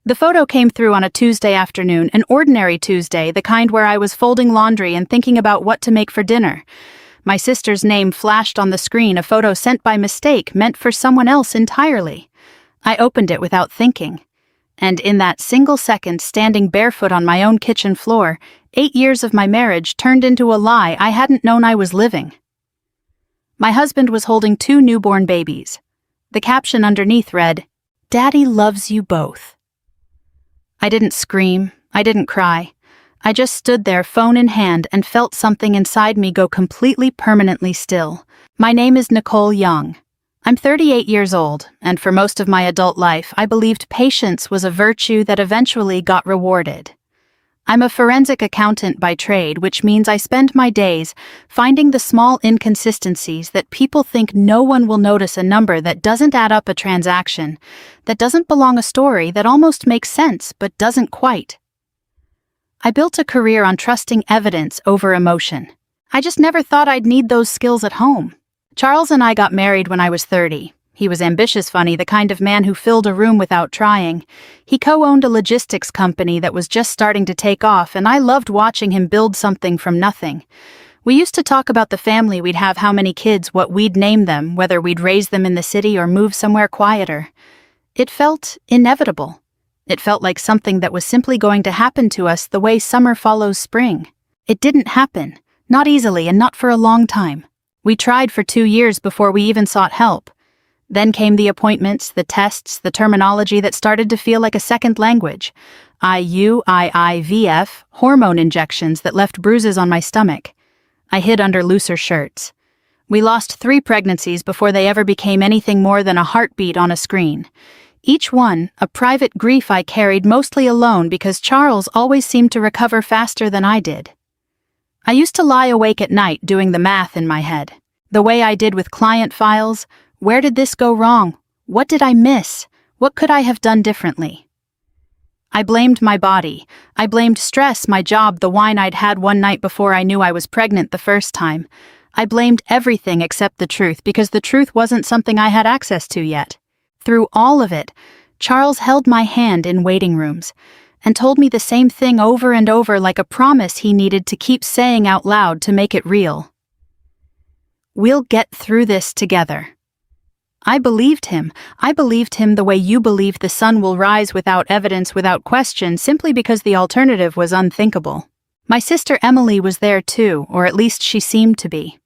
The photo came through on a Tuesday afternoon, an ordinary Tuesday, the kind where I was folding laundry and thinking about what to make for dinner. My sister's name flashed on the screen, a photo sent by mistake, meant for someone else entirely. I opened it without thinking. And in that single second, standing barefoot on my own kitchen floor, 8 years of my marriage turned into a lie I hadn't known I was living. My husband was holding 2 newborn babies. The caption underneath read, "Daddy loves you both." I didn't scream, I didn't cry. I just stood there, phone in hand, and felt something inside me go completely permanently still. My name is Nicole Young. I'm 38 years old, and for most of my adult life, I believed patience was a virtue that eventually got rewarded. I'm a forensic accountant by trade, which means I spend my days finding the small inconsistencies that people think no one will notice, a number that doesn't add up, a transaction that doesn't belong, a story that almost makes sense but doesn't quite. I built a career on trusting evidence over emotion. I just never thought I'd need those skills at home. Charles and I got married when I was 30. He was ambitious, funny, the kind of man who filled a room without trying. He co-owned a logistics company that was just starting to take off, and I loved watching him build something from nothing. We used to talk about the family we'd have, how many kids, what we'd name them, whether we'd raise them in the city or move somewhere quieter. It felt inevitable. It felt like something that was simply going to happen to us the way summer follows spring. It didn't happen, not easily and not for a long time. We tried for 2 years before we even sought help. Then came the appointments, the tests, the terminology that started to feel like a second language. IUIIVF, hormone injections that left bruises on my stomach. I hid under looser shirts. We lost 3 pregnancies before they ever became anything more than a heartbeat on a screen. Each one, a private grief I carried mostly alone because Charles always seemed to recover faster than I did. I used to lie awake at night doing the math in my head. The way I did with client files. Where did this go wrong? What did I miss? What could I have done differently? I blamed my body. I blamed stress, my job, the wine I'd had one night before I knew I was pregnant the first time. I blamed everything except the truth, because the truth wasn't something I had access to yet. Through all of it, Charles held my hand in waiting rooms and told me the same thing over and over, like a promise he needed to keep saying out loud to make it real. "We'll get through this together." I believed him. I believed him the way you believe the sun will rise, without evidence, without question, simply because the alternative was unthinkable. My sister Emily was there too, or at least she seemed to be.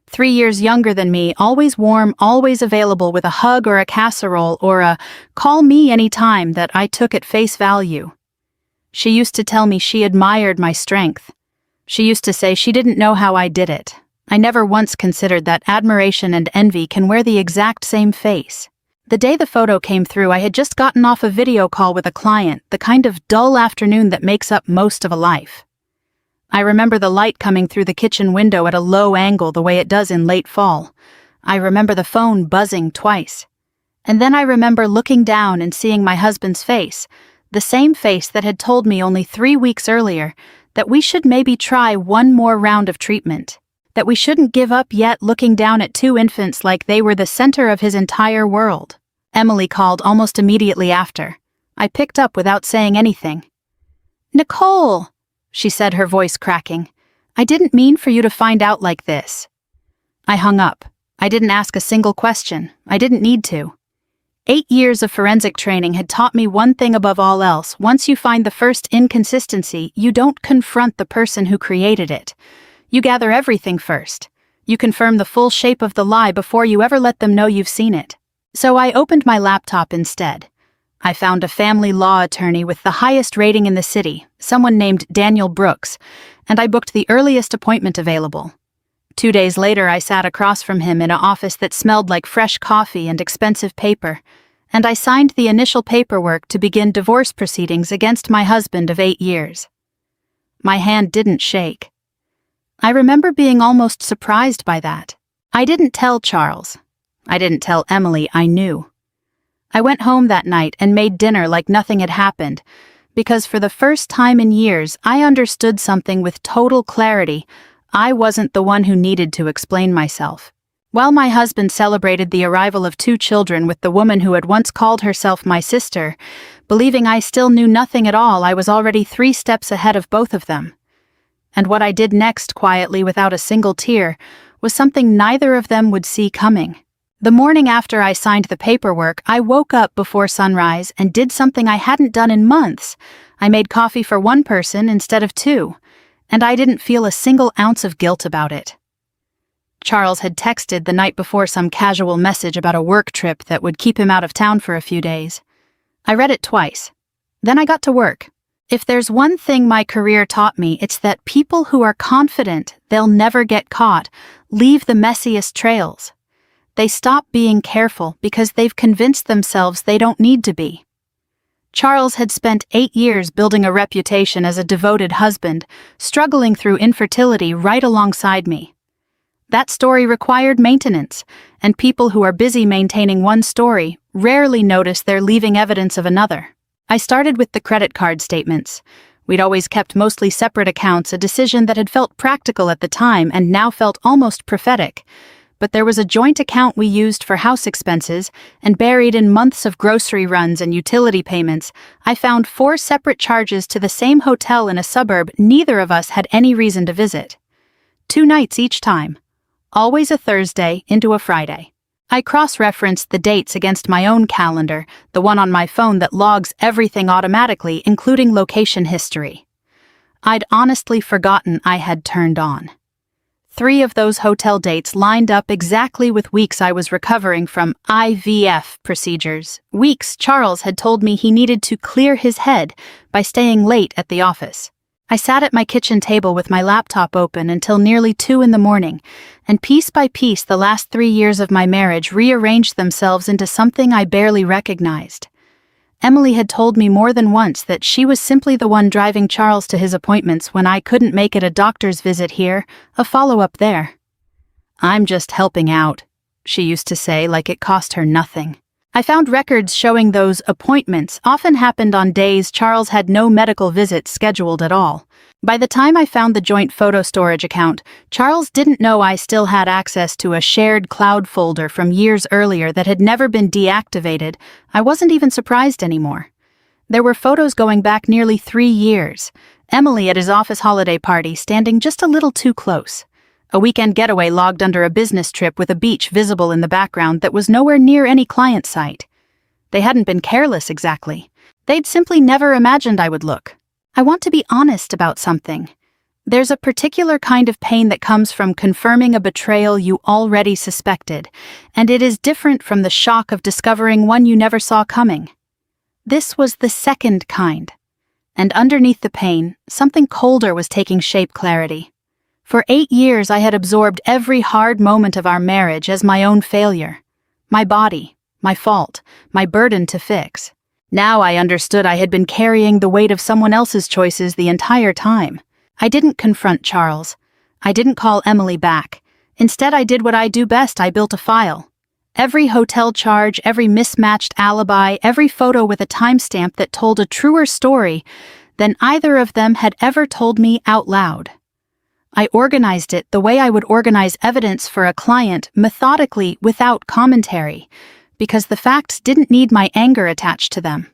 3 years younger than me, always warm, always available, with a hug or a casserole or a "call me anytime" that I took at face value. She used to tell me she admired my strength. She used to say she didn't know how I did it. I never once considered that admiration and envy can wear the exact same face. The day the photo came through, I had just gotten off a video call with a client, the kind of dull afternoon that makes up most of a life. I remember the light coming through the kitchen window at a low angle, the way it does in late fall. I remember the phone buzzing twice. And then I remember looking down and seeing my husband's face, the same face that had told me only 3 weeks earlier that we should maybe try one more round of treatment, that we shouldn't give up yet, looking down at 2 infants like they were the center of his entire world. Emily called almost immediately after. I picked up without saying anything. "Nicole," she said, her voice cracking. "I didn't mean for you to find out like this." I hung up. I didn't ask a single question. I didn't need to. 8 years of forensic training had taught me one thing above all else: once you find the first inconsistency, you don't confront the person who created it. You gather everything first. You confirm the full shape of the lie before you ever let them know you've seen it. So I opened my laptop instead. I found a family law attorney with the highest rating in the city, someone named Daniel Brooks, and I booked the earliest appointment available. 2 days later, I sat across from him in an office that smelled like fresh coffee and expensive paper, and I signed the initial paperwork to begin divorce proceedings against my husband of 8 years. My hand didn't shake. I remember being almost surprised by that. I didn't tell Charles. I didn't tell Emily. I knew. I went home that night and made dinner like nothing had happened, because for the first time in years, I understood something with total clarity. I wasn't the one who needed to explain myself. While my husband celebrated the arrival of 2 children with the woman who had once called herself my sister, Believing I still knew nothing at all, I was already 3 steps ahead of both of them. And what I did next, quietly without a single tear, was something neither of them would see coming. The morning after I signed the paperwork, I woke up before sunrise and did something I hadn't done in months. I made coffee for 1 person instead of 2, and I didn't feel a single ounce of guilt about it. Charles had texted the night before some casual message about a work trip that would keep him out of town for a few days. I read it twice. Then I got to work. If there's one thing my career taught me, it's that people who are confident they'll never get caught leave the messiest trails. They stop being careful because they've convinced themselves they don't need to be. Charles had spent 8 years building a reputation as a devoted husband, struggling through infertility right alongside me. That story required maintenance, and people who are busy maintaining one story rarely notice they're leaving evidence of another. I started with the credit card statements. We'd always kept mostly separate accounts, a decision that had felt practical at the time and now felt almost prophetic. But there was a joint account we used for house expenses, and buried in months of grocery runs and utility payments, I found 4 separate charges to the same hotel in a suburb neither of us had any reason to visit. 2 nights each time. Always a Thursday into a Friday. I cross-referenced the dates against my own calendar, the one on my phone that logs everything automatically, including location history. I'd honestly forgotten I had turned on. 3 of those hotel dates lined up exactly with weeks I was recovering from IVF procedures, weeks Charles had told me he needed to clear his head by staying late at the office. I sat at my kitchen table with my laptop open until nearly 2 in the morning, and piece by piece the last 3 years of my marriage rearranged themselves into something I barely recognized. Emily had told me more than once that she was simply the one driving Charles to his appointments when I couldn't make it a doctor's visit here, a follow-up there. "I'm just helping out," she used to say, like it cost her nothing. I found records showing those appointments often happened on days Charles had no medical visits scheduled at all. By the time I found the joint photo storage account, Charles didn't know I still had access to a shared cloud folder from years earlier that had never been deactivated. I wasn't even surprised anymore. There were photos going back nearly 3 years. Emily at his office holiday party standing just a little too close. A weekend getaway logged under a business trip with a beach visible in the background that was nowhere near any client site. They hadn't been careless exactly. They'd simply never imagined I would look. I want to be honest about something. There's a particular kind of pain that comes from confirming a betrayal you already suspected, and it is different from the shock of discovering one you never saw coming. This was the second kind. And underneath the pain, something colder was taking shape. Clarity. For 8 years I had absorbed every hard moment of our marriage as my own failure. My body, my fault, my burden to fix. Now I understood I had been carrying the weight of someone else's choices the entire time. I didn't confront Charles. I didn't call Emily back. Instead, I did what I do best. I built a file. Every hotel charge, every mismatched alibi, every photo with a timestamp that told a truer story than either of them had ever told me out loud. I organized it the way I would organize evidence for a client, methodically, without commentary, because the facts didn't need my anger attached to them.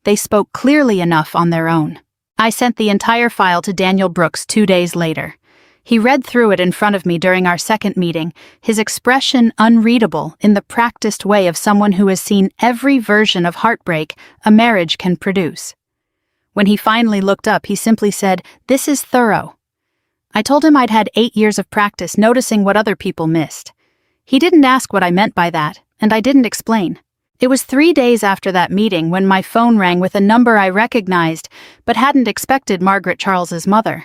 They spoke clearly enough on their own. I sent the entire file to Daniel Brooks 2 days later. He read through it in front of me during our second meeting, his expression unreadable in the practiced way of someone who has seen every version of heartbreak a marriage can produce. When he finally looked up, he simply said, "This is thorough." I told him I'd had 8 years of practice noticing what other people missed. He didn't ask what I meant by that, and I didn't explain. It was 3 days after that meeting when my phone rang with a number I recognized but hadn't expected. Margaret, Charles's mother.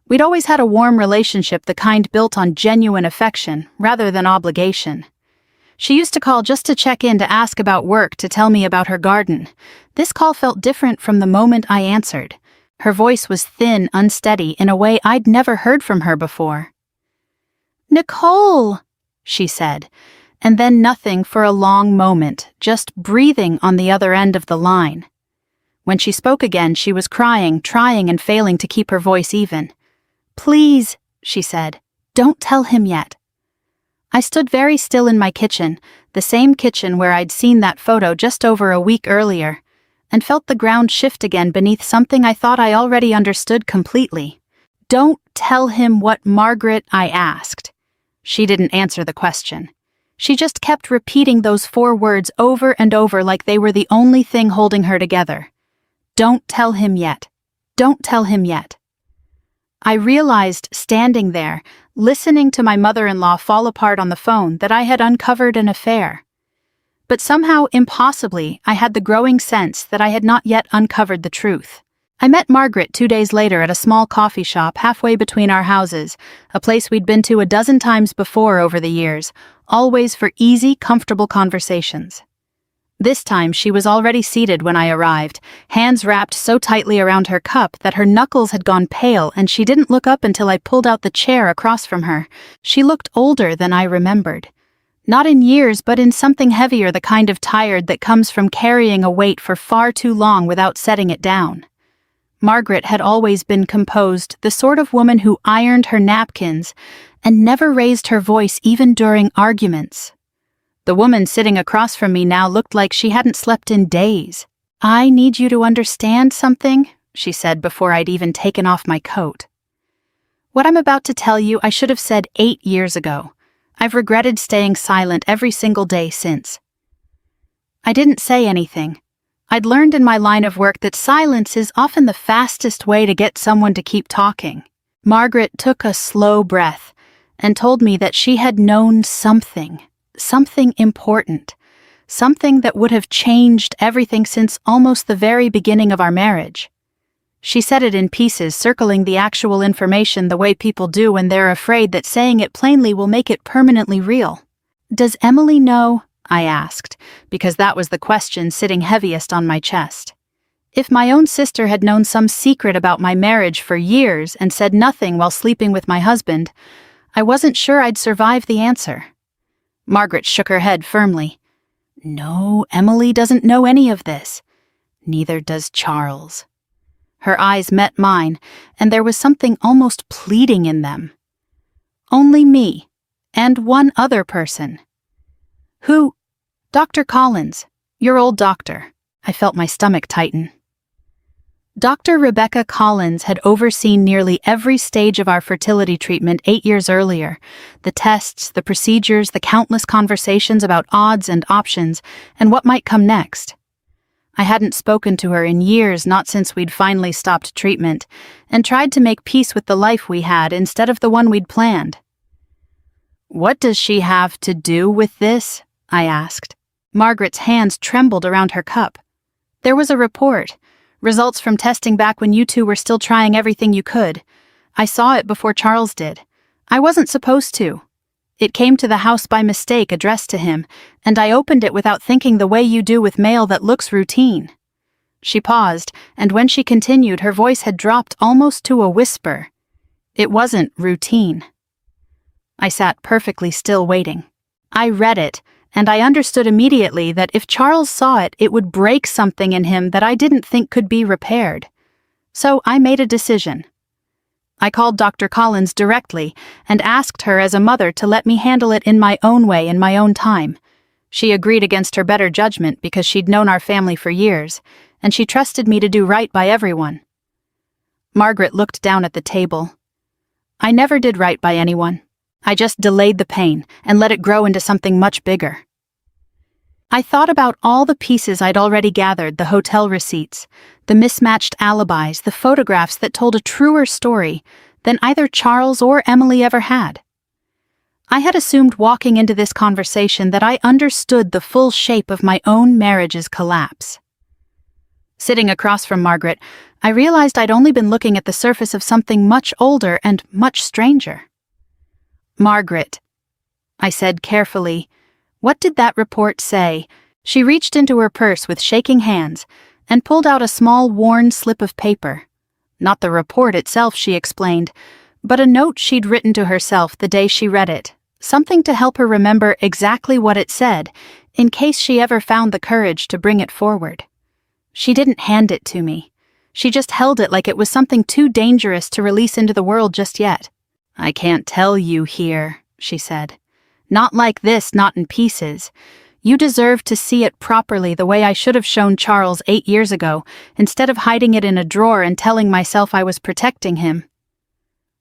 We'd always had a warm relationship, the kind built on genuine affection rather than obligation. She used to call just to check in, to ask about work, to tell me about her garden. This call felt different from the moment I answered. Her voice was thin, unsteady, in a way I'd never heard from her before. "Nicole," she said, and then nothing for a long moment, just breathing on the other end of the line. When she spoke again, she was crying, trying and failing to keep her voice even. "Please," she said, "don't tell him yet." I stood very still in my kitchen, the same kitchen where I'd seen that photo just over a week earlier, and felt the ground shift again beneath something I thought I already understood completely. "Don't tell him what Margaret?" I asked. She didn't answer the question. She just kept repeating those 4 words over and over like they were the only thing holding her together. "Don't tell him yet. Don't tell him yet." I realized, standing there, listening to my mother-in-law fall apart on the phone, that I had uncovered an affair. But somehow, impossibly, I had the growing sense that I had not yet uncovered the truth. I met Margaret 2 days later at a small coffee shop halfway between our houses, a place we'd been to a dozen times before over the years, always for easy, comfortable conversations. This time she was already seated when I arrived, hands wrapped so tightly around her cup that her knuckles had gone pale, and she didn't look up until I pulled out the chair across from her. She looked older than I remembered. Not in years, but in something heavier, the kind of tired that comes from carrying a weight for far too long without setting it down. Margaret had always been composed, the sort of woman who ironed her napkins and never raised her voice even during arguments. The woman sitting across from me now looked like she hadn't slept in days. "I need you to understand something," she said before I'd even taken off my coat. "What I'm about to tell you I should have said 8 years ago. I've regretted staying silent every single day since." I didn't say anything. I'd learned in my line of work that silence is often the fastest way to get someone to keep talking. Margaret took a slow breath and told me that she had known something important, something that would have changed everything since almost the very beginning of our marriage. She said it in pieces, circling the actual information the way people do when they're afraid that saying it plainly will make it permanently real. "Does Emily know?" I asked, because that was the question sitting heaviest on my chest. If my own sister had known some secret about my marriage for years and said nothing while sleeping with my husband, I wasn't sure I'd survive the answer. Margaret shook her head firmly. "No, Emily doesn't know any of this. Neither does Charles." Her eyes met mine, and there was something almost pleading in them. "Only me, and one other person." "Who?" "Dr. Collins, your old doctor." I felt my stomach tighten. Dr. Rebecca Collins had overseen nearly every stage of our fertility treatment 8 years earlier. The tests, the procedures, the countless conversations about odds and options, and what might come next. I hadn't spoken to her in years, not since we'd finally stopped treatment, and tried to make peace with the life we had instead of the one we'd planned. "What does she have to do with this?" I asked. Margaret's hands trembled around her cup. "There was a report. Results from testing back when you two were still trying everything you could. I saw it before Charles did. I wasn't supposed to. It came to the house by mistake, addressed to him, and I opened it without thinking, the way you do with mail that looks routine." She paused, and when she continued, her voice had dropped almost to a whisper. "It wasn't routine." I sat perfectly still, waiting. I read it, and I understood immediately that if Charles saw it, it would break something in him that I didn't think could be repaired. So I made a decision. I called Dr. Collins directly and asked her as a mother to let me handle it in my own way, in my own time. She agreed against her better judgment because she'd known our family for years, and she trusted me to do right by everyone. Margaret looked down at the table. "I never did right by anyone. I just delayed the pain and let it grow into something much bigger." I thought about all the pieces I'd already gathered, the hotel receipts, the mismatched alibis, the photographs that told a truer story than either Charles or Emily ever had. I had assumed walking into this conversation that I understood the full shape of my own marriage's collapse. Sitting across from Margaret, I realized I'd only been looking at the surface of something much older and much stranger. "Margaret," I said carefully, "what did that report say?" She reached into her purse with shaking hands and pulled out a small worn slip of paper. Not the report itself, she explained, but a note she'd written to herself the day she read it, something to help her remember exactly what it said, in case she ever found the courage to bring it forward. She didn't hand it to me. She just held it like it was something too dangerous to release into the world just yet. "I can't tell you here," she said. "Not like this, not in pieces. You deserve to see it properly the way I should have shown Charles 8 years ago, instead of hiding it in a drawer and telling myself I was protecting him."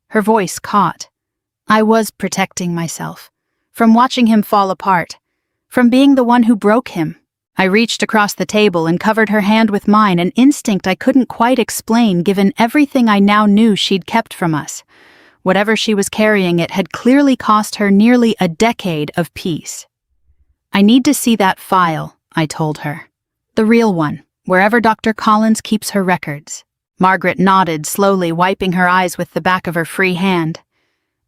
Her voice caught. I was protecting myself. From watching him fall apart. From being the one who broke him. I reached across the table and covered her hand with mine, an instinct I couldn't quite explain given everything I now knew she'd kept from us. Whatever she was carrying, it had clearly cost her nearly a decade of peace. "I need to see that file," I told her. "The real one, wherever Dr. Collins keeps her records." Margaret nodded, slowly wiping her eyes with the back of her free hand.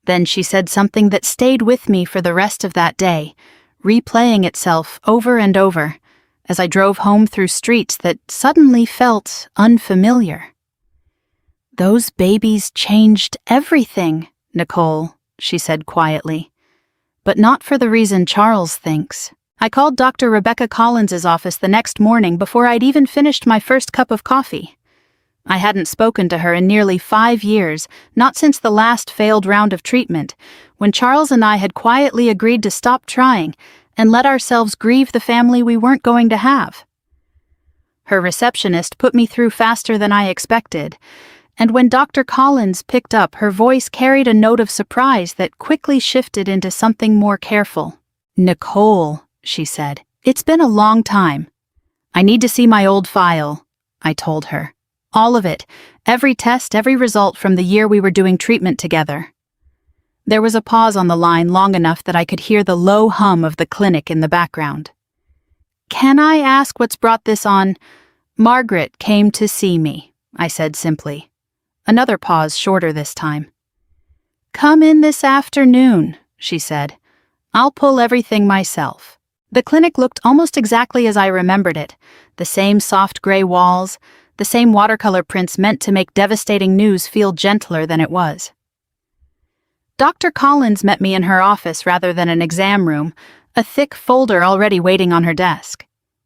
Then she said something that stayed with me for the rest of that day, replaying itself over and over, as I drove home through streets that suddenly felt unfamiliar. "Those babies changed everything, Nicole," she said quietly. "But not for the reason Charles thinks." I called Dr. Rebecca Collins's office the next morning before I'd even finished my first cup of coffee. I hadn't spoken to her in nearly 5 years, not since the last failed round of treatment, when Charles and I had quietly agreed to stop trying and let ourselves grieve the family we weren't going to have. Her receptionist put me through faster than I expected, and when Dr. Collins picked up, her voice carried a note of surprise that quickly shifted into something more careful. "Nicole," she said, "it's been a long time. I need to see my old file," I told her. "All of it, every test, every result from the year we were doing treatment together." There was a pause on the line long enough that I could hear the low hum of the clinic in the background. "Can I ask what's brought this on?" "Margaret came to see me," I said simply. Another pause, shorter this time. "Come in this afternoon," she said. "I'll pull everything myself." The clinic looked almost exactly as I remembered it, the same soft gray walls, the same watercolor prints meant to make devastating news feel gentler than it was. Dr. Collins met me in her office rather than an exam room, a thick folder already waiting on her desk.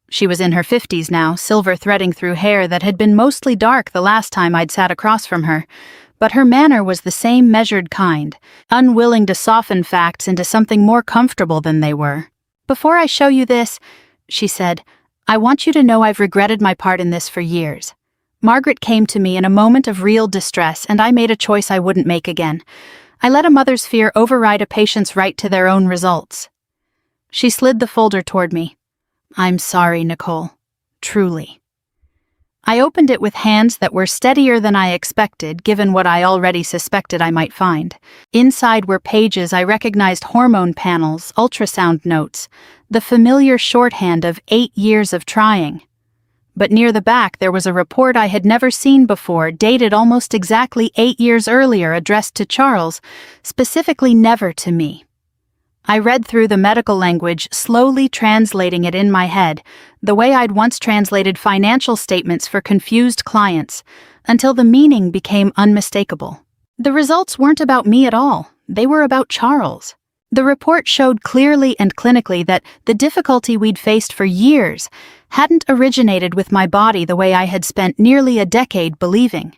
She was in her 50s now, silver threading through hair that had been mostly dark the last time I'd sat across from her, but her manner was the same measured kind, unwilling to soften facts into something more comfortable than they were. "Before I show you this," she said, "I want you to know I've regretted my part in this for years. Margaret came to me in a moment of real distress, and I made a choice I wouldn't make again. I let a mother's fear override a patient's right to their own results." She slid the folder toward me. "I'm sorry, Nicole. Truly." I opened it with hands that were steadier than I expected, given what I already suspected I might find. Inside were pages I recognized: hormone panels, ultrasound notes, the familiar shorthand of 8 years of trying. But near the back there was a report I had never seen before, dated almost exactly 8 years earlier, addressed to Charles, specifically never to me. I read through the medical language, slowly translating it in my head, the way I'd once translated financial statements for confused clients, until the meaning became unmistakable. The results weren't about me at all. They were about Charles. The report showed clearly and clinically that the difficulty we'd faced for years hadn't originated with my body the way I had spent nearly a decade believing.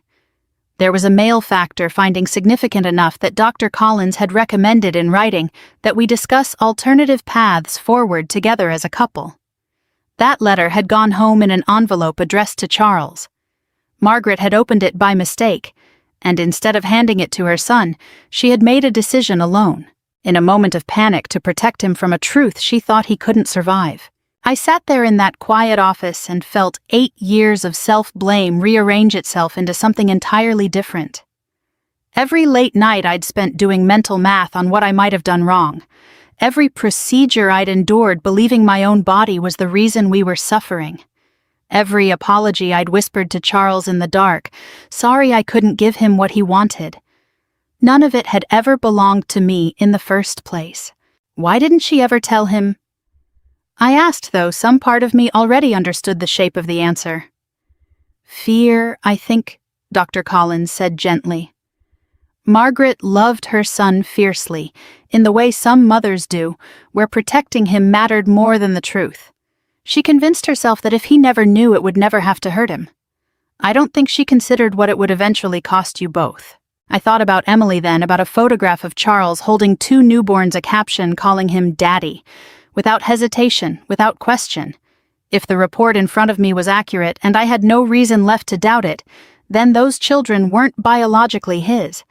There was a male factor finding significant enough that Dr. Collins had recommended in writing that we discuss alternative paths forward together as a couple. That letter had gone home in an envelope addressed to Charles. Margaret had opened it by mistake, and instead of handing it to her son, she had made a decision alone, in a moment of panic, to protect him from a truth she thought he couldn't survive. I sat there in that quiet office and felt 8 years of self-blame rearrange itself into something entirely different. Every late night I'd spent doing mental math on what I might have done wrong. Every procedure I'd endured believing my own body was the reason we were suffering. Every apology I'd whispered to Charles in the dark, sorry I couldn't give him what he wanted. None of it had ever belonged to me in the first place. Why didn't she ever tell him? I asked, though some part of me already understood the shape of the answer. "Fear, I think," Dr. Collins said gently. Margaret loved her son fiercely, in the way some mothers do, where protecting him mattered more than the truth. She convinced herself that if he never knew, it would never have to hurt him. I don't think she considered what it would eventually cost you both. I thought about Emily then, about a photograph of Charles holding 2 newborns, a caption calling him Daddy, without hesitation, without question. If the report in front of me was accurate and I had no reason left to doubt it, then those children weren't biologically his,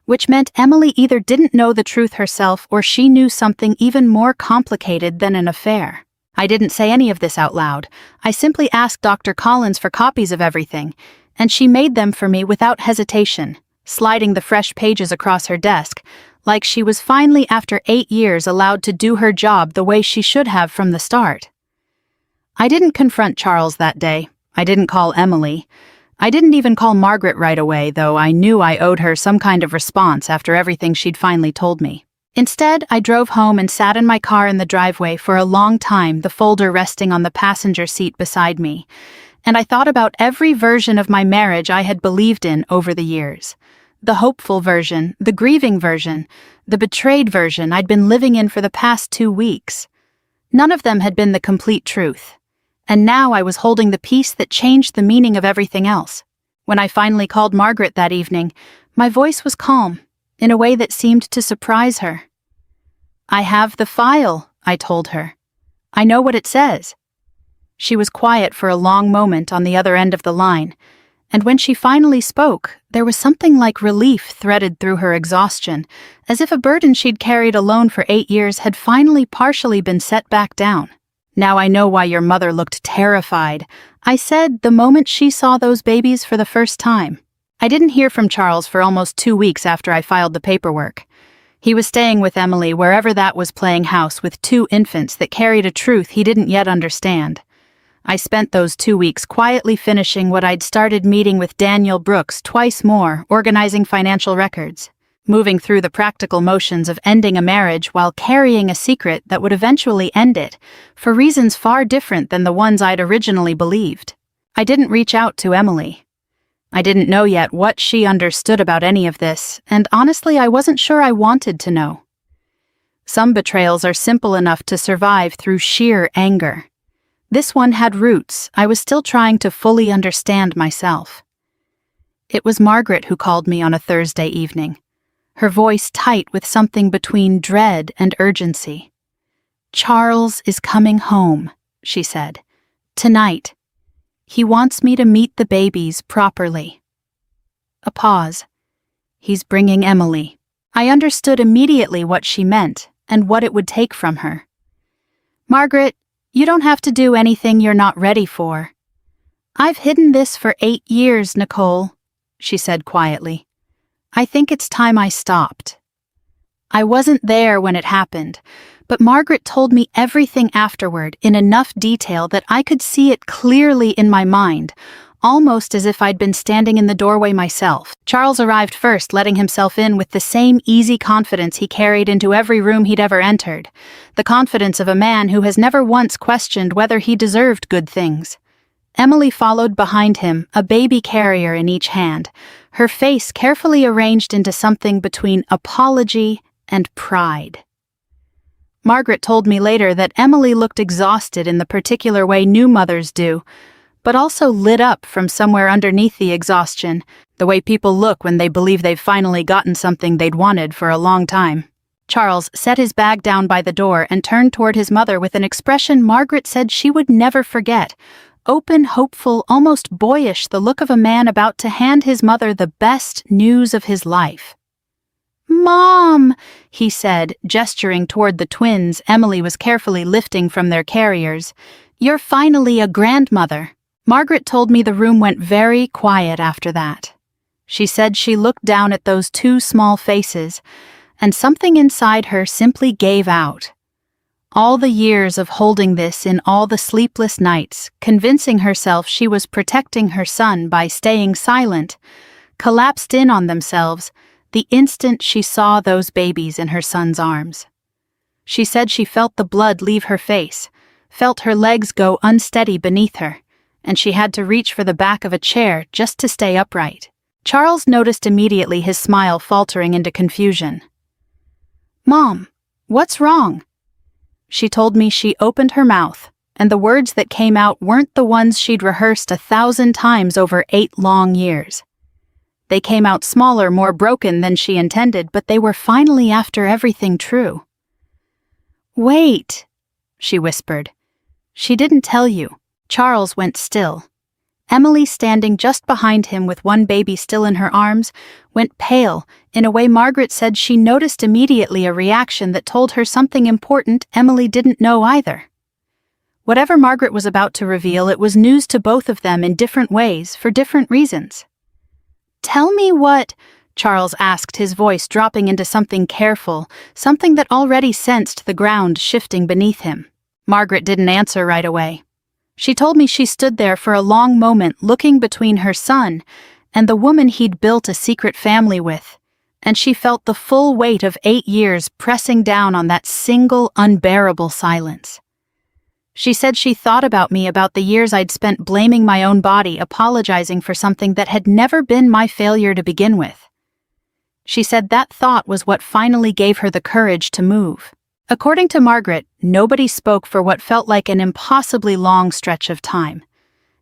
which meant Emily either didn't know the truth herself or she knew something even more complicated than an affair. I didn't say any of this out loud. I simply asked Dr. Collins for copies of everything, and she made them for me without hesitation, sliding the fresh pages across her desk, like she was finally, after 8 years, allowed to do her job the way she should have from the start. I didn't confront Charles that day. I didn't call Emily. I didn't even call Margaret right away, though I knew I owed her some kind of response after everything she'd finally told me. Instead, I drove home and sat in my car in the driveway for a long time, the folder resting on the passenger seat beside me, and I thought about every version of my marriage I had believed in over the years. The hopeful version, the grieving version, the betrayed version I'd been living in for the past 2 weeks. None of them had been the complete truth. And now I was holding the piece that changed the meaning of everything else. When I finally called Margaret that evening, my voice was calm, in a way that seemed to surprise her. "I have the file," I told her. "I know what it says." She was quiet for a long moment on the other end of the line, and when she finally spoke, there was something like relief threaded through her exhaustion, as if a burden she'd carried alone for 8 years had finally partially been set back down. "Now I know why your mother looked terrified," I said the moment she saw those babies for the first time. I didn't hear from Charles for almost 2 weeks after I filed the paperwork. He was staying with Emily wherever that was, playing house with 2 infants that carried a truth he didn't yet understand. I spent those 2 weeks quietly finishing what I'd started, meeting with Daniel Brooks twice more, organizing financial records, moving through the practical motions of ending a marriage while carrying a secret that would eventually end it, for reasons far different than the ones I'd originally believed. I didn't reach out to Emily. I didn't know yet what she understood about any of this, and honestly I wasn't sure I wanted to know. Some betrayals are simple enough to survive through sheer anger. This one had roots I was still trying to fully understand myself. It was Margaret who called me on a Thursday evening, her voice tight with something between dread and urgency. "Charles is coming home," she said. "Tonight. He wants me to meet the babies properly." A pause. "He's bringing Emily." I understood immediately what she meant and what it would take from her. "Margaret, you don't have to do anything you're not ready for." "I've hidden this for 8 years, Nicole," she said quietly. "I think it's time I stopped." I wasn't there when it happened, but Margaret told me everything afterward in enough detail that I could see it clearly in my mind, almost as if I'd been standing in the doorway myself. Charles arrived first, letting himself in with the same easy confidence he carried into every room he'd ever entered, the confidence of a man who has never once questioned whether he deserved good things. Emily followed behind him, a baby carrier in each hand, her face carefully arranged into something between apology and pride. Margaret told me later that Emily looked exhausted in the particular way new mothers do, but also lit up from somewhere underneath the exhaustion, the way people look when they believe they've finally gotten something they'd wanted for a long time. Charles set his bag down by the door and turned toward his mother with an expression Margaret said she would never forget. Open, hopeful, almost boyish, the look of a man about to hand his mother the best news of his life. "Mom," he said, gesturing toward the twins Emily was carefully lifting from their carriers. "You're finally a grandmother." Margaret told me the room went very quiet after that. She said she looked down at those 2 small faces, and something inside her simply gave out. All the years of holding this in, all the sleepless nights, convincing herself she was protecting her son by staying silent, collapsed in on themselves the instant she saw those babies in her son's arms. She said she felt the blood leave her face, felt her legs go unsteady beneath her, and she had to reach for the back of a chair just to stay upright. Charles noticed immediately, his smile faltering into confusion. "Mom, what's wrong?" She told me she opened her mouth, and the words that came out weren't the ones she'd rehearsed 1,000 times over 8 long years. They came out smaller, more broken than she intended, but they were finally, after everything, true. "Wait," she whispered. She didn't tell you. Charles went still. Emily, standing just behind him with one baby still in her arms, went pale in a way Margaret said she noticed immediately, a reaction that told her something important Emily didn't know either. Whatever Margaret was about to reveal, it was news to both of them in different ways, for different reasons. "Tell me what," Charles asked, his voice dropping into something careful, something that already sensed the ground shifting beneath him. Margaret didn't answer right away. She told me she stood there for a long moment, looking between her son and the woman he'd built a secret family with, and she felt the full weight of 8 years pressing down on that single, unbearable silence. She said she thought about me, about the years I'd spent blaming my own body, apologizing for something that had never been my failure to begin with. She said that thought was what finally gave her the courage to move. According to Margaret, nobody spoke for what felt like an impossibly long stretch of time.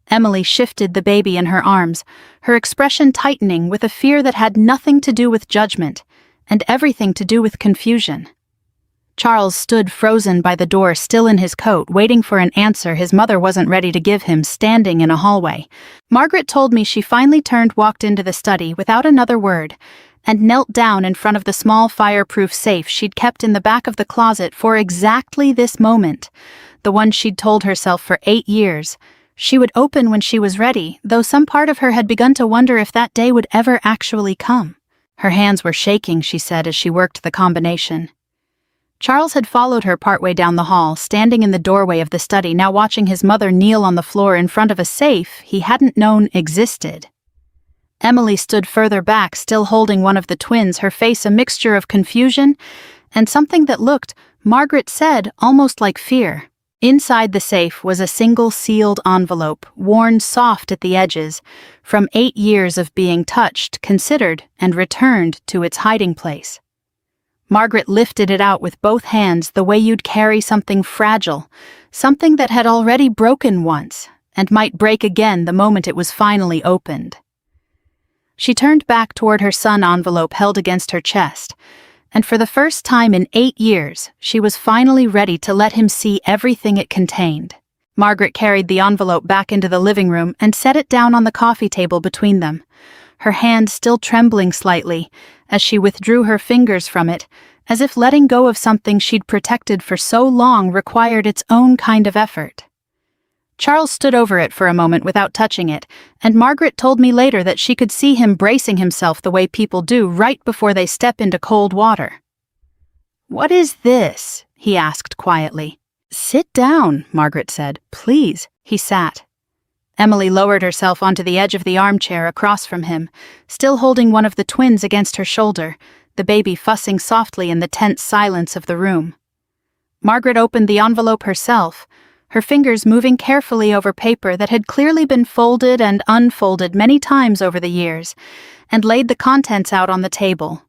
Emily shifted the baby in her arms, her expression tightening with a fear that had nothing to do with judgment and everything to do with confusion. Charles stood frozen by the door, still in his coat, waiting for an answer his mother wasn't ready to give him, standing in a hallway. Margaret told me she finally walked into the study without another word, and knelt down in front of the small fireproof safe she'd kept in the back of the closet for exactly this moment, the one she'd told herself for 8 years. She would open when she was ready, though some part of her had begun to wonder if that day would ever actually come. Her hands were shaking, she said, as she worked the combination. Charles had followed her partway down the hall, standing in the doorway of the study, now watching his mother kneel on the floor in front of a safe he hadn't known existed. Emily stood further back, still holding one of the twins, her face a mixture of confusion and something that looked, Margaret said, almost like fear. Inside the safe was a single sealed envelope, worn soft at the edges, from 8 years of being touched, considered, and returned to its hiding place. Margaret lifted it out with both hands, the way you'd carry something fragile, something that had already broken once, and might break again the moment it was finally opened. She turned back toward her son, envelope held against her chest, and for the first time in 8 years, she was finally ready to let him see everything it contained. Margaret carried the envelope back into the living room and set it down on the coffee table between them, her hand still trembling slightly as she withdrew her fingers from it, as if letting go of something she'd protected for so long required its own kind of effort. Charles stood over it for a moment without touching it, and Margaret told me later that she could see him bracing himself the way people do right before they step into cold water. "What is this?" he asked quietly. "Sit down," Margaret said. "Please." He sat. Emily lowered herself onto the edge of the armchair across from him, still holding one of the twins against her shoulder, the baby fussing softly in the tense silence of the room. Margaret opened the envelope herself, her fingers moving carefully over paper that had clearly been folded and unfolded many times over the years, and laid the contents out on the table.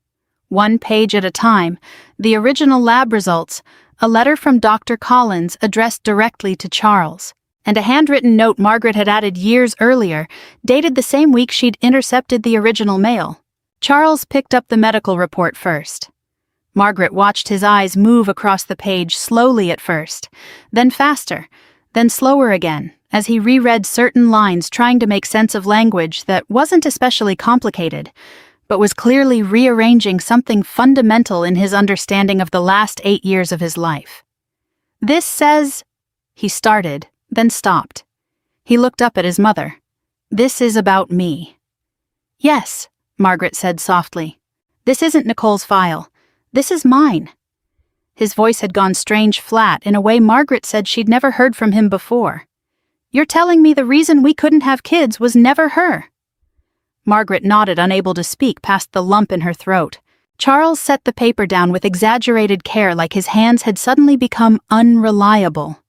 1 page at a time, the original lab results, a letter from Dr. Collins addressed directly to Charles, and a handwritten note Margaret had added years earlier, dated the same week she'd intercepted the original mail. Charles picked up the medical report first. Margaret watched his eyes move across the page, slowly at first, then faster, then slower again, as he reread certain lines, trying to make sense of language that wasn't especially complicated, but was clearly rearranging something fundamental in his understanding of the last 8 years of his life. "This says," he started, then stopped. He looked up at his mother. "This is about me." "Yes," Margaret said softly. "This isn't Nicole's file. This is mine." His voice had gone strange flat in a way Margaret said she'd never heard from him before. "You're telling me the reason we couldn't have kids was never her?" Margaret nodded, unable to speak past the lump in her throat. Charles set the paper down with exaggerated care, like his hands had suddenly become unreliable.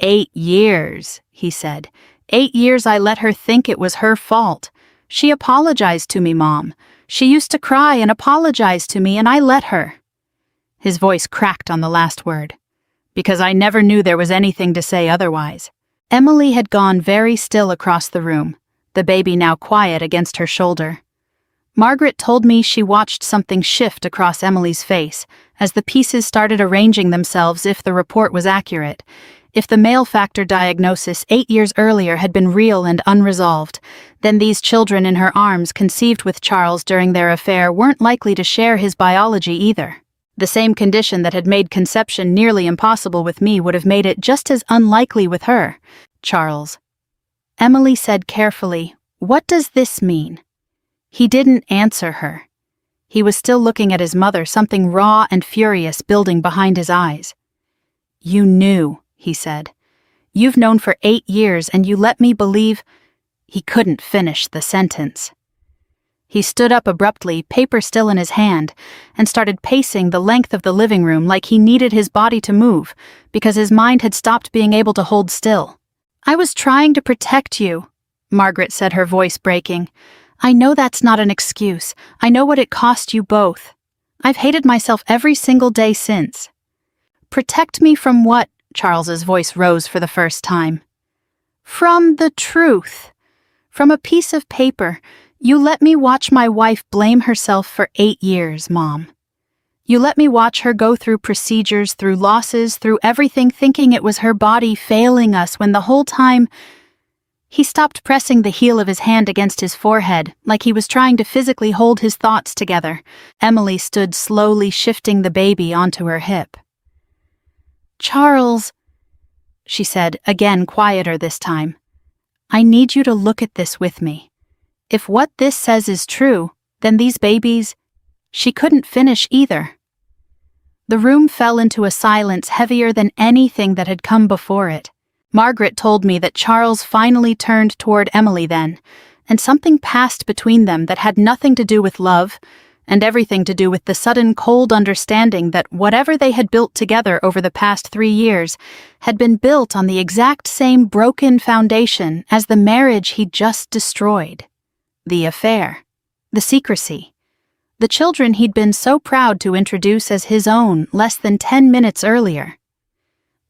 8 years, he said. 8 years I let her think it was her fault. She apologized to me, Mom. She used to cry and apologize to me, and I let her. His voice cracked on the last word. Because I never knew there was anything to say otherwise. Emily had gone very still across the room, the baby now quiet against her shoulder. Margaret told me she watched something shift across Emily's face as the pieces started arranging themselves if the report was accurate. If the male factor diagnosis 8 years earlier had been real and unresolved, then these children in her arms conceived with Charles during their affair weren't likely to share his biology either. The same condition that had made conception nearly impossible with me would have made it just as unlikely with her. Charles. Emily said carefully, "What does this mean?" He didn't answer her. He was still looking at his mother, something raw and furious building behind his eyes. "You knew," he said. "You've known for 8 years and you let me believe—" He couldn't finish the sentence. He stood up abruptly, paper still in his hand, and started pacing the length of the living room like he needed his body to move because his mind had stopped being able to hold still. "I was trying to protect you," Margaret said, her voice breaking. "I know that's not an excuse. I know what it cost you both. I've hated myself every single day since." "Protect me from what?" Charles's voice rose for the first time. "From the truth. From a piece of paper. You let me watch my wife blame herself for 8 years, Mom. You let me watch her go through procedures, through losses, through everything, thinking it was her body failing us when the whole time—" He stopped pressing the heel of his hand against his forehead, like he was trying to physically hold his thoughts together. Emily stood slowly shifting the baby onto her hip. "Charles," she said, again quieter this time, "I need you to look at this with me. If what this says is true, then these babies—" She couldn't finish either. The room fell into a silence heavier than anything that had come before it. Margaret told me that Charles finally turned toward Emily then, and something passed between them that had nothing to do with love, and everything to do with the sudden cold understanding that whatever they had built together over the past 3 years had been built on the exact same broken foundation as the marriage he'd just destroyed. The affair. The secrecy. The children he'd been so proud to introduce as his own less than 10 minutes earlier.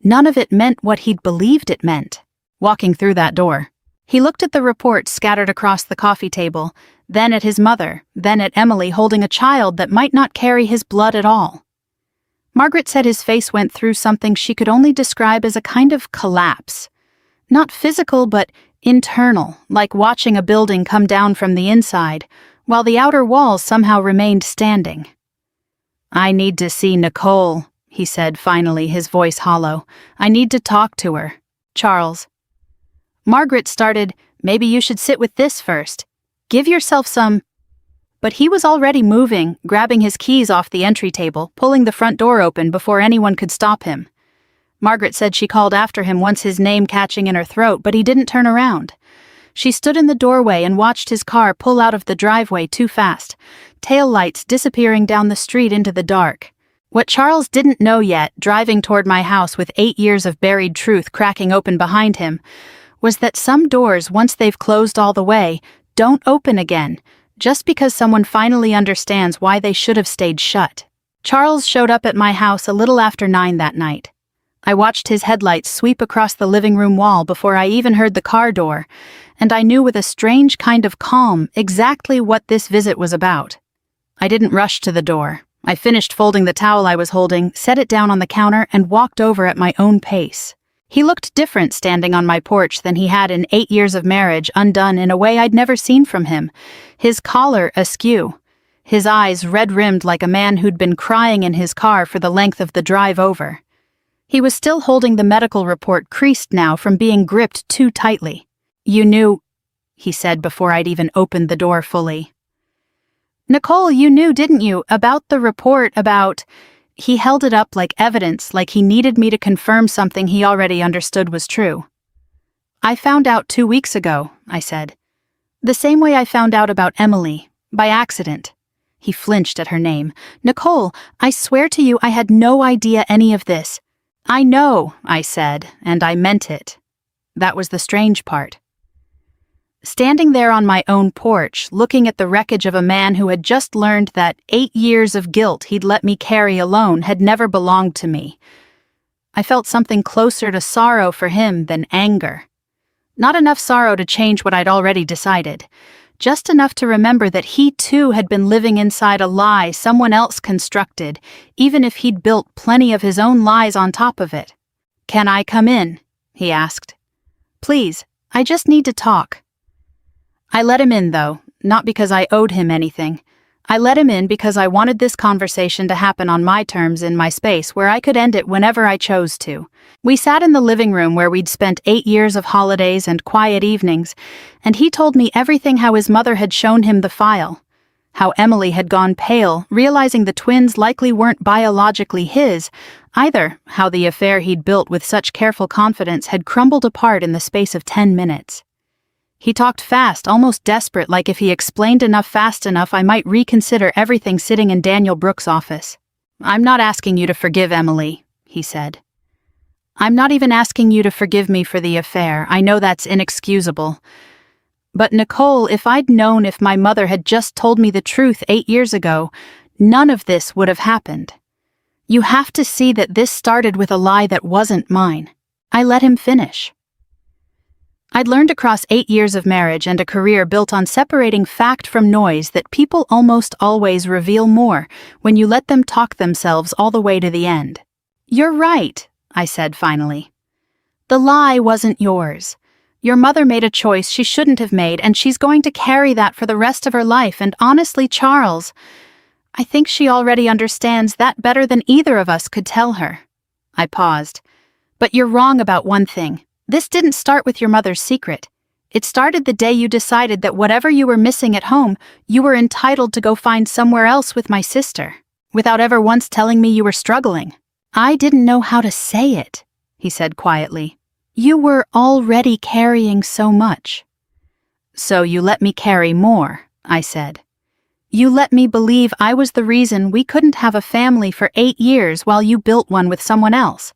None of it meant what he'd believed it meant. Walking through that door, he looked at the reports scattered across the coffee table, then at his mother, then at Emily holding a child that might not carry his blood at all. Margaret said his face went through something she could only describe as a kind of collapse. Not physical, but internal, like watching a building come down from the inside, while the outer walls somehow remained standing. "I need to see Nicole," he said finally, his voice hollow. "I need to talk to her. Charles." Margaret started, "Maybe you should sit with this first. Give yourself some—" But he was already moving, grabbing his keys off the entry table, pulling the front door open before anyone could stop him. Margaret said she called after him once, his name catching in her throat, but he didn't turn around. She stood in the doorway and watched his car pull out of the driveway too fast, tail lights disappearing down the street into the dark. What Charles didn't know yet, driving toward my house with 8 years of buried truth cracking open behind him, was that some doors, once they've closed all the way, don't open again, just because someone finally understands why they should have stayed shut. Charles showed up at my house a little after 9 that night. I watched his headlights sweep across the living room wall before I even heard the car door, and I knew with a strange kind of calm exactly what this visit was about. I didn't rush to the door. I finished folding the towel I was holding, set it down on the counter, and walked over at my own pace. He looked different standing on my porch than he had in 8 years of marriage, undone in a way I'd never seen from him, his collar askew, his eyes red-rimmed like a man who'd been crying in his car for the length of the drive over. He was still holding the medical report, creased now from being gripped too tightly. "You knew," he said before I'd even opened the door fully. "Nicole, you knew, didn't you, about the report about—" He held it up like evidence, like he needed me to confirm something he already understood was true. "I found out 2 weeks ago," I said. "The same way I found out about Emily, by accident." He flinched at her name. "Nicole, I swear to you I had no idea any of this." "I know," I said, and I meant it. That was the strange part. Standing there on my own porch, looking at the wreckage of a man who had just learned that 8 years of guilt he'd let me carry alone had never belonged to me, I felt something closer to sorrow for him than anger. Not enough sorrow to change what I'd already decided. just enough to remember that he too had been living inside a lie someone else constructed, even if he'd built plenty of his own lies on top of it. "Can I come in?" he asked. "Please, I just need to talk." I let him in, though, not because I owed him anything. I let him in because I wanted this conversation to happen on my terms in my space where I could end it whenever I chose to. We sat in the living room where we'd spent 8 years of holidays and quiet evenings, and he told me everything: how his mother had shown him the file, how Emily had gone pale, realizing the twins likely weren't biologically his either, how the affair he'd built with such careful confidence had crumbled apart in the space of 10 minutes. He talked fast, almost desperate, like if he explained enough fast enough I might reconsider everything sitting in Daniel Brooks' office. "I'm not asking you to forgive Emily," he said. "I'm not even asking you to forgive me for the affair. I know that's inexcusable. But Nicole, if I'd known if my mother had just told me the truth 8 years ago, none of this would have happened. You have to see that this started with a lie that wasn't mine." I let him finish. I'd learned across 8 years of marriage and a career built on separating fact from noise that people almost always reveal more when you let them talk themselves all the way to the end. "You're right," I said finally. "The lie wasn't yours. Your mother made a choice she shouldn't have made, and she's going to carry that for the rest of her life, and honestly, Charles, I think she already understands that better than either of us could tell her." I paused. "But you're wrong about one thing. This didn't start with your mother's secret. It started the day you decided that whatever you were missing at home, you were entitled to go find somewhere else with my sister, without ever once telling me you were struggling." "I didn't know how to say it," he said quietly. "You were already carrying so much." "So you let me carry more," I said. "You let me believe I was the reason we couldn't have a family for 8 years while you built one with someone else.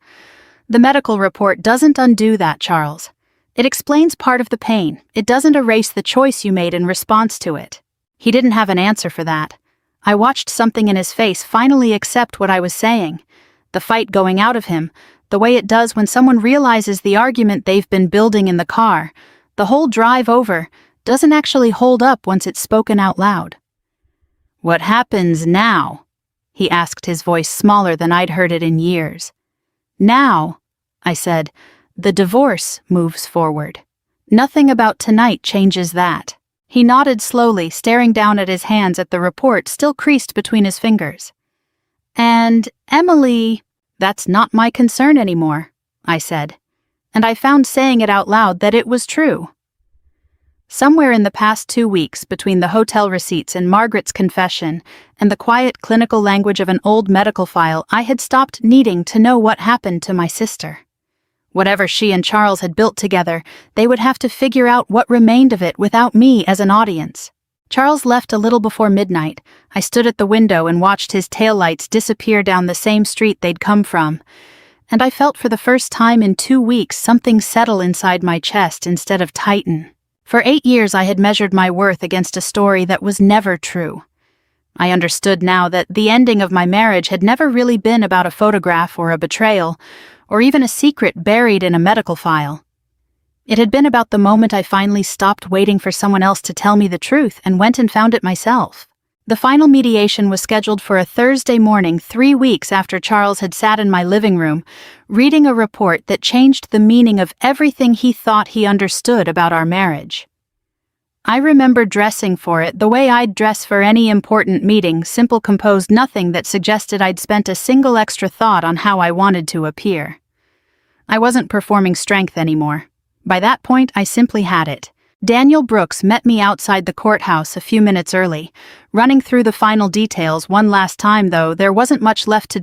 The medical report doesn't undo that, Charles. It explains part of the pain. It doesn't erase the choice you made in response to it." He didn't have an answer for that. I watched something in his face finally accept what I was saying. The fight going out of him, the way it does when someone realizes the argument they've been building in the car, the whole drive over, doesn't actually hold up once it's spoken out loud. "What happens now?" he asked, his voice smaller than I'd heard it in years. "Now," I said, "the divorce moves forward. Nothing about tonight changes that." He nodded slowly, staring down at his hands at the report still creased between his fingers. "And Emily, that's not my concern anymore," I said, and I found saying it out loud that it was true. Somewhere in the past 2 weeks, between the hotel receipts and Margaret's confession and the quiet clinical language of an old medical file, I had stopped needing to know what happened to my sister. Whatever she and Charles had built together, they would have to figure out what remained of it without me as an audience. Charles left a little before midnight. I stood at the window and watched his taillights disappear down the same street they'd come from, and I felt for the first time in 2 weeks something settle inside my chest instead of tighten. For 8 years I had measured my worth against a story that was never true. I understood now that the ending of my marriage had never really been about a photograph or a betrayal, or even a secret buried in a medical file. It had been about the moment I finally stopped waiting for someone else to tell me the truth and went and found it myself. The final mediation was scheduled for a Thursday morning 3 weeks after Charles had sat in my living room, reading a report that changed the meaning of everything he thought he understood about our marriage. I remember dressing for it the way I'd dress for any important meeting, simple, composed, nothing that suggested I'd spent a single extra thought on how I wanted to appear. I wasn't performing strength anymore. By that point, I simply had it. Daniel Brooks met me outside the courthouse a few minutes early, running through the final details one last time, though there wasn't much left to